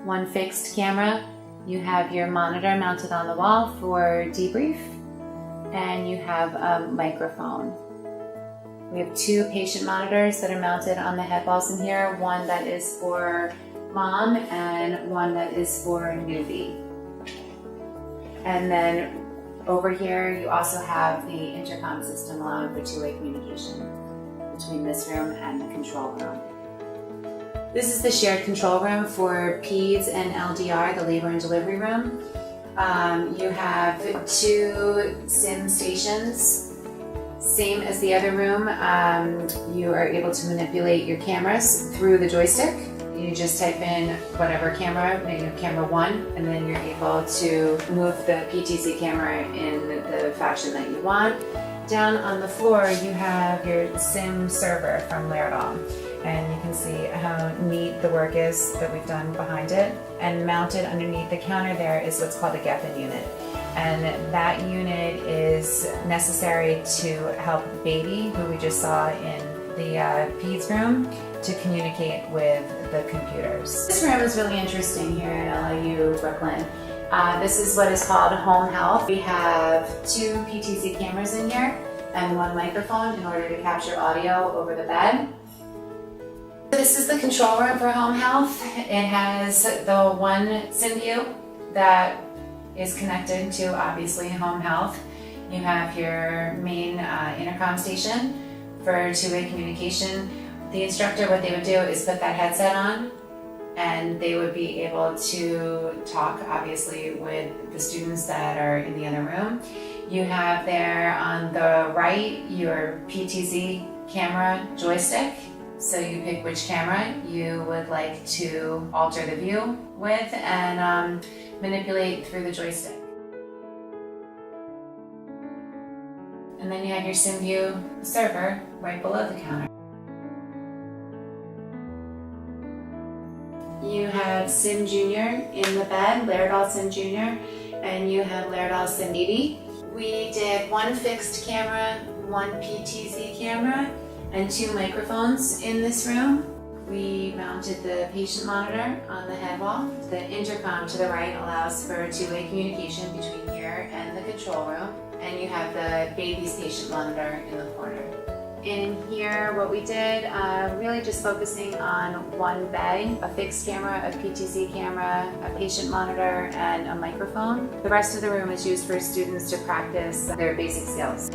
one fixed camera. You have your monitor mounted on the wall for debrief, and you have a microphone. We have two patient monitors that are mounted on the head walls in here, one that is for mom and one that is for newbie. And then over here you also have the intercom system allowing for two-way communication between this room and the control room. This is the shared control room for PEDS and LDR, the labor and delivery room. You have two SIM stations. Same as the other room, you are able to manipulate your cameras through the joystick. You just type in whatever camera, maybe camera 1, and then you're able to move the PTZ camera in the fashion that you want. Down on the floor, you have your SIM server from Laerdal, and you can see how neat the work is that we've done behind it. And mounted underneath the counter there is what's called a Geffen unit. And that unit is necessary to help baby, who we just saw in the PEDS room, to communicate with the computers. This room is really interesting here at LIU Brooklyn. This is what is called home health. We have two PTZ cameras in here and one microphone in order to capture audio over the bed. This is the control room for home health. It has the one SIM view that is connected to, obviously, home health. You have your main intercom station for two-way communication. The instructor, what they would do is put that headset on, and they would be able to talk, obviously, with the students that are in the other room. You have there on the right your PTZ camera joystick. So you pick which camera you would like to alter the view with and manipulate through the joystick. And then you have your SimView server right below the counter. You have Sim Junior in the bed, Laerdal Sim Junior, and you have Laerdal Sim Baby. We did one fixed camera, one PTZ camera, and two microphones in this room. We mounted the patient monitor on the head wall. The intercom to the right allows for two-way communication between here and the control room. And you have the baby's patient monitor in the corner. In here, what we did, really just focusing on one bed, a fixed camera, a PTZ camera, a patient monitor, and a microphone. The rest of the room is used for students to practice their basic skills.